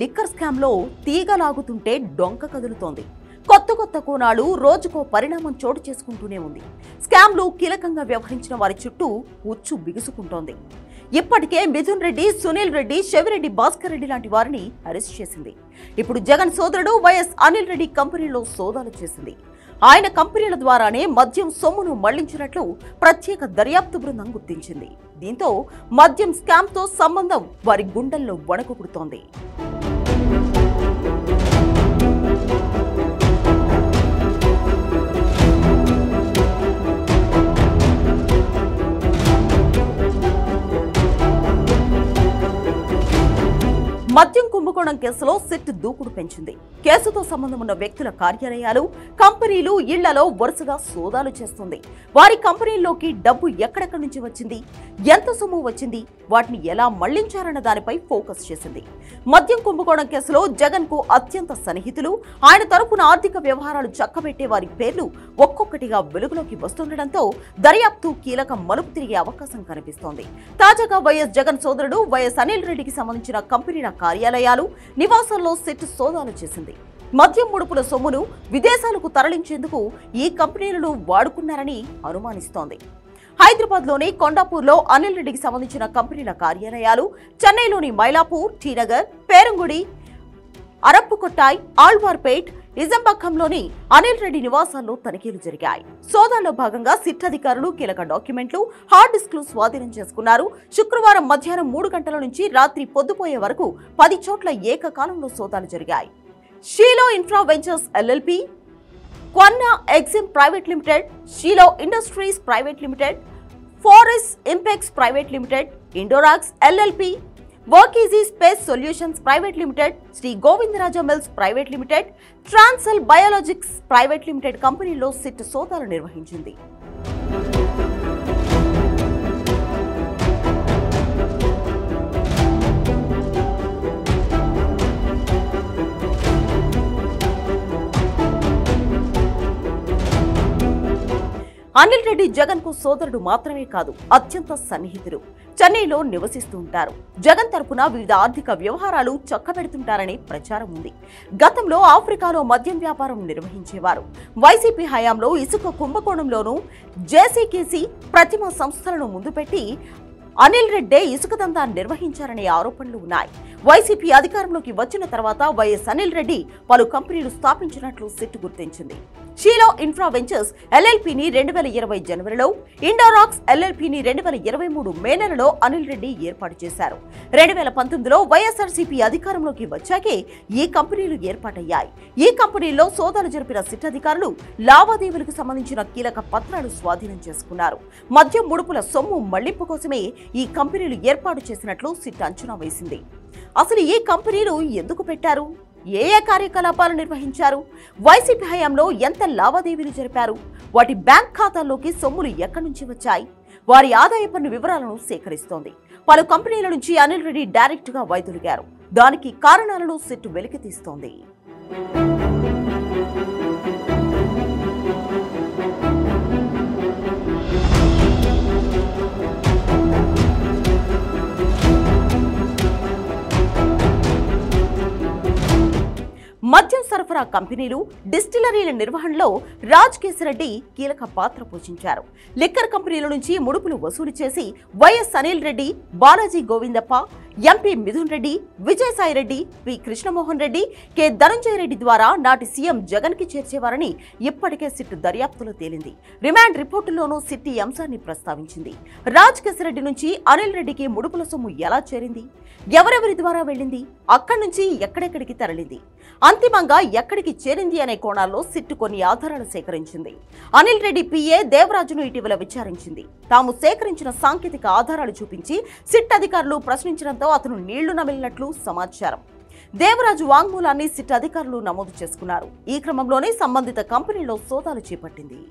Liquor scam లో తీగలాగుతుంటే డొంక కదులుతోంది. కొత్త కోణాలు రోజుకో పరిణామం చోటు చేసుకుంటూనే ఉంది. స్కామ్లు కీలకంగా వ్యవహరించిన వారి చుట్టూ ఉచ్చు బిగుసుకుంటోంది. ఇప్పటికే మిథున్ రెడ్డి, సునీల్ రెడ్డి, శివిరెడ్డి భాస్కర్ రెడ్డి లాంటి వారిని అరెస్ట్ చేసింది. ఇప్పుడు జగన్ సోదరుడు వైఎస్ అనిల్ రెడ్డి కంపెనీలో సోదాలు చేసింది. ఆయన కంపెనీల ద్వారానే మద్యం సొమ్మును మళ్లించినట్లు ప్రత్యేక దర్యాప్తు బృందం గుర్తించింది. దీంతో మద్యం స్కామ్తో సంబంధం వారి గుండెల్లో వణుకు పుడుతోంది. మద్యం కుంభకోణం కేసులో సిట్ దూకుడు పెంచింది. కేసుతో సంబంధం ఉన్న వ్యక్తుల కార్యాలయాలు, కంపెనీలు, ఇళ్లలో వరుసగా సోదాలు చేస్తుంది. వారి కంపెనీల్లోకి డబ్బు ఎక్కడెక్కడి నుంచి వచ్చింది, ఎంత సొమ్ము వచ్చింది, వాటిని ఎలా మళ్లించారన్న దానిపై ఫోకస్ చేసింది. మద్యం కుంభకోణం కేసులో జగన్ కు అత్యంత సన్నిహితులు, ఆయన తరపున ఆర్థిక వ్యవహారాలు చక్కబెట్టే వారి పేర్లు ఒక్కొక్కటిగా వెలుగులోకి వస్తుండటంతో దర్యాప్తు కీలక మలుపు తిరిగే అవకాశం కనిపిస్తోంది. తాజాగా వైఎస్ జగన్ సోదరుడు వైఎస్ అనిల్ రెడ్డికి సంబంధించిన కంపెనీల కార్యాలయాలు, నివాసాల్లో సిట్ సోదాలు చేసింది. మద్యం ముడుపుల సొమ్మును విదేశాలకు తరలించేందుకు ఈ కంపెనీలను వాడుకున్నారని అనుమానిస్తోంది. హైదరాబాద్లోని కొండాపూర్లో అనిల్ రెడ్డికి సంబంధించిన కంపెనీల కార్యాలయాలు, చెన్నైలోని మైలాపూర్, టీనగర్, పేరంగుడి, అరప్పుకొట్టాయ్, ఆళ్వార్పేట్, నిజాంపట్నంలోని అనిల్ రెడ్డి నివాసాల్లో తనిఖీలు జరిగాయి. సోదాల్లో భాగంగా సిట్ అధికారులు కీలక డాక్యుమెంట్లు, హార్డ్ డిస్క్లు స్వాధీనం చేసుకున్నారు. శుక్రవారం మధ్యాహ్నం 3 గంటల నుంచి రాత్రి పొద్దుపోయే వరకు 10 చోట్ల ఏకకాలంలో సోదాలు జరిగాయి. షీలో ఇన్ఫ్రా వెంచర్స్ ఎల్ఎల్పీ, క్వన్నా ఎగ్జిమ్ ప్రైవేట్ లిమిటెడ్, షీలో ఇండస్ట్రీస్ ప్రైవేట్ లిమిటెడ్, ఫోరెస్ ఇంపెక్స్ ప్రైవేట్ లిమిటెడ్, ఇండోరాక్స్ ఎల్ఎల్పీ, వర్కీజీ space solutions private limited, Shri Govindaraja mills private limited, Transcell biologics private limited కంపెనీలో సిట్ సోదాలు నిర్వహించింది. అనిల్ రెడ్డి జగన్ కు సోదరుడు మాత్రమే కాదు, అత్యంత సన్నిహితుడు. చెన్నైలో నివసిస్తూ ఉంటారు. జగన్ తరపున వివిధ ఆర్థిక వ్యవహారాలు చక్కబెడుతుంటారనే ప్రచారం ఉంది. గతంలో ఆఫ్రికాలో మద్యం వ్యాపారం నిర్వహించేవారు. వైసీపీ హయాంలో ఇసుక కుంభకోణంలోనూ జేసీకేసీ, ప్రతిమ సంస్థలను ముందు పెట్టి అనిల్ రెడ్డే ఇసుక దందా నిర్వహించారనే ఆరోపణలు ఉన్నాయి. వైసీపీ అధికారంలోకి వచ్చిన తర్వాత వైఎస్ అనిల్ రెడ్డి పలు కంపెనీలు స్థాపించినట్లు సిట్ గుర్తించింది. షీలో ఇన్ఫ్రా వెంచర్స్ ఎల్ఎల్పీని 2020 జనవరిలో, ఇండోరాక్స్ ఎల్ఎల్పీని 2023 మే నెలలో అనిల్ రెడ్డి ఏర్పాటు చేశారు. 2019లో వైఎస్ఆర్సీపీ అధికారంలోకి వచ్చాకే ఈ కంపెనీలు ఏర్పాటయ్యాయి. ఈ కంపెనీల్లో సోదాలు జరిపిన సిట్ అధికారులు లావాదేవీలకు సంబంధించిన కీలక పత్రాలు స్వాధీనం చేసుకున్నారు. మద్యం ముడుపుల సొమ్ము మళ్లింపు కోసమే ఈ కంపెనీలు ఏర్పాటు చేసినట్లు సిట్ అంచనా వేసింది. అసలు ఈ కంపెనీలు ఎందుకు పెట్టారు, ఏ కార్యకలాపాలు నిర్వహించారు, వైసీపీ హయాంలో ఎంత లావాదేవీలు జరిపారు, వాటి బ్యాంక్ ఖాతాల్లోకి సొమ్ములు ఎక్కడి నుంచి వచ్చాయి, వారి ఆదాయ పన్ను వివరాలను సేకరిస్తోంది. పలు కంపెనీల నుంచి అనిల్ రెడ్డి డైరెక్ట్ గా వైదొలిగారు. దానికి కారణాలను సిట్ వెలికితీస్తోంది. మద్యం సరఫరా కంపెనీలు, డిస్టిలరీల నిర్వహణలో రాజ్ కేశిరెడ్డి కీలక పాత్ర పోషించారు. లిక్కర్ కంపెనీల నుంచి ముడుపులు వసూలు చేసి YS Anil Reddy, Balaji Govindappa, MP Mithun Reddy, Vijayasai Reddy, P Krishnamohan Reddy, K Dhananjaya Reddy ద్వారా నాటి సీఎం జగన్ కి చేర్చేవారని ఇప్పటికే సిట్ దర్యాప్తులో తేలింది. రిమాండ్ రిపోర్టులోనూ సిట్ ఈ అంశాన్ని ప్రస్తావించింది. రాజ్ కేశిరెడ్డి నుంచి అనిల్ రెడ్డికి ముడుపుల సొమ్ము ఎలా చేరింది, ఎవరెవరి ద్వారా వెళ్ళింది, అక్కడి నుంచి ఎక్కడెక్కడికి తరలింది, అంతిమంగా ఎక్కడికి చేరింది అనే కోణాల్లో సిట్ కొన్ని ఆధారాలు సేకరించింది. అనిల్ రెడ్డి పిఏ దేవరాజును ఇటీవల విచారించింది. తాము సేకరించిన సాంకేతిక ఆధారాలు చూపించి సిట్ అధికారులు ప్రశ్నించడంతో అతను నీళ్లు నమిలినట్లు సమాచారం. దేవరాజు వాంగ్మూలాన్ని సిట్ అధికారులు నమోదు చేసుకున్నారు. ఈ క్రమంలోనే సంబంధిత కంపెనీలో సోదాలు చేపట్టింది.